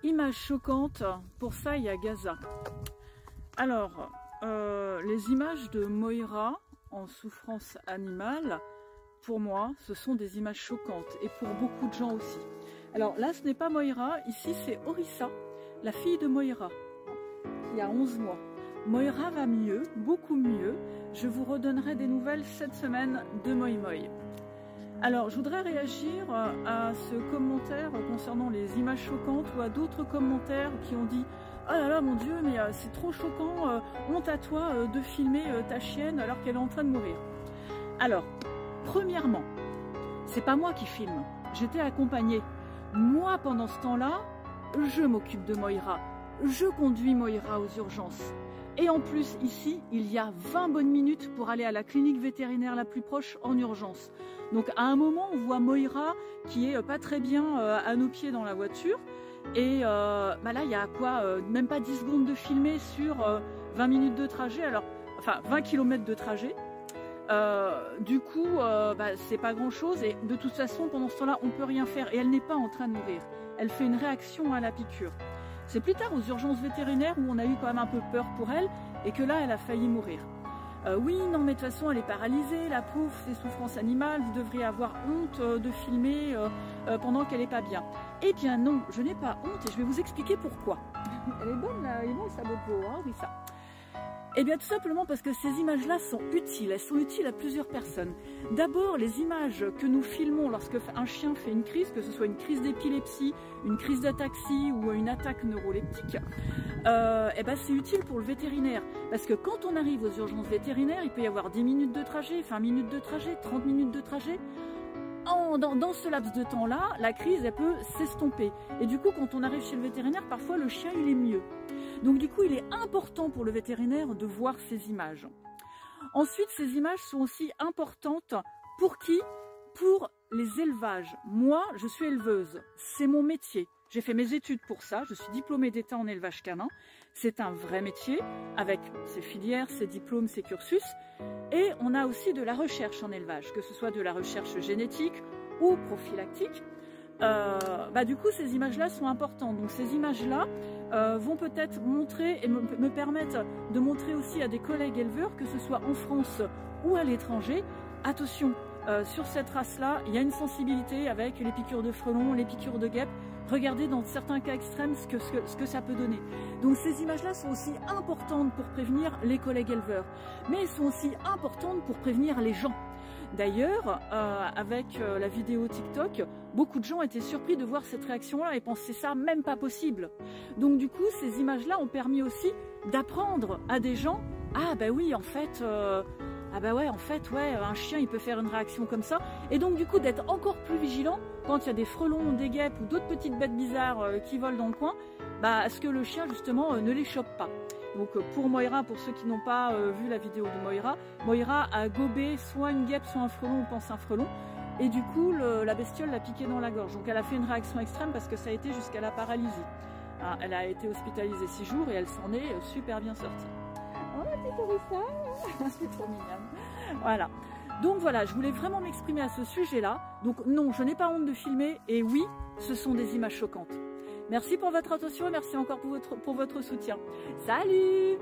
Images choquantes, pour ça il y a Gaza. Alors, les images de Moira en souffrance animale, pour moi, ce sont des images choquantes et pour beaucoup de gens aussi. Alors là, ce n'est pas Moira, ici c'est Orissa, la fille de Moira, qui a 11 mois. Moira va mieux, beaucoup mieux. Je vous redonnerai des nouvelles cette semaine de Moi Moi. Alors, je voudrais réagir à ce commentaire concernant les images choquantes ou à d'autres commentaires qui ont dit « Oh là là, mon Dieu, mais c'est trop choquant, honte à toi de filmer ta chienne alors qu'elle est en train de mourir. » Alors, premièrement, c'est pas moi qui filme, j'étais accompagnée. Moi, pendant ce temps-là, je m'occupe de Moira, je conduis Moira aux urgences. Et en plus, ici, il y a 20 bonnes minutes pour aller à la clinique vétérinaire la plus proche en urgence. Donc à un moment, on voit Moira qui est pas très bien à nos pieds dans la voiture. Et là, il y a quoi même pas 10 secondes de filmer sur 20 minutes de trajet, alors, enfin 20 km de trajet. Du coup, c'est pas grand-chose. Et de toute façon, pendant ce temps-là, on peut rien faire. Et elle n'est pas en train de mourir. Elle fait une réaction à la piqûre. C'est plus tard aux urgences vétérinaires où on a eu quand même un peu peur pour elle et que là, elle a failli mourir. Oui, non, mais de toute façon, elle est paralysée, la pauvre, c'est souffrance animale, vous devriez avoir honte de filmer pendant qu'elle n'est pas bien. Eh bien non, je n'ai pas honte et je vais vous expliquer pourquoi. Elle est bonne, là, elle est bonne sa bobo, hein, oui ça. Eh bien tout simplement parce que ces images-là sont utiles, elles sont utiles à plusieurs personnes. D'abord, les images que nous filmons lorsque un chien fait une crise, que ce soit une crise d'épilepsie, une crise d'ataxie ou une attaque neuroleptique, c'est utile pour le vétérinaire. Parce que quand on arrive aux urgences vétérinaires, il peut y avoir 10 minutes de trajet, 20 minutes de trajet, 30 minutes de trajet. Dans ce laps de temps-là, la crise, elle peut s'estomper. Et du coup, quand on arrive chez le vétérinaire, parfois le chien, il est mieux. Donc du coup, il est important pour le vétérinaire de voir ces images. Ensuite, ces images sont aussi importantes pour qui? Pour les élevages. Moi, je suis éleveuse. C'est mon métier. J'ai fait mes études pour ça. Je suis diplômée d'État en élevage canin. C'est un vrai métier avec ses filières, ses diplômes, ses cursus. Et on a aussi de la recherche en élevage, que ce soit de la recherche génétique ou prophylactique. Du coup, ces images-là sont importantes. Donc ces images-là vont peut-être montrer et me permettre de montrer aussi à des collègues éleveurs, que ce soit en France ou à l'étranger, attention, sur cette race-là, il y a une sensibilité avec les piqûres de frelons, les piqûres de guêpes. Regardez dans certains cas extrêmes ce que ça peut donner. Donc ces images-là sont aussi importantes pour prévenir les collègues éleveurs, mais elles sont aussi importantes pour prévenir les gens. D'ailleurs, avec la vidéo TikTok, beaucoup de gens étaient surpris de voir cette réaction-là et pensaient ça même pas possible. Donc du coup, ces images-là ont permis aussi d'apprendre à des gens, ah bah oui, en fait, un chien il peut faire une réaction comme ça. Et donc du coup d'être encore plus vigilant quand il y a des frelons, des guêpes ou d'autres petites bêtes bizarres qui volent dans le coin, à ce que le chien justement ne les chope pas. Donc pour Moira, pour ceux qui n'ont pas vu la vidéo de Moira, Moira a gobé soit une guêpe, soit un frelon, on pense un frelon. Et du coup, la bestiole l'a piqué dans la gorge. Donc elle a fait une réaction extrême parce que ça a été jusqu'à la paralysie. Hein, elle a été hospitalisée 6 jours et elle s'en est super bien sortie. Oh, petite Orissa, c'est trop mignon. Voilà. Donc voilà, je voulais vraiment m'exprimer à ce sujet-là. Donc non, je n'ai pas honte de filmer et oui, ce sont des images choquantes. Merci pour votre attention et merci encore pour votre soutien. Salut!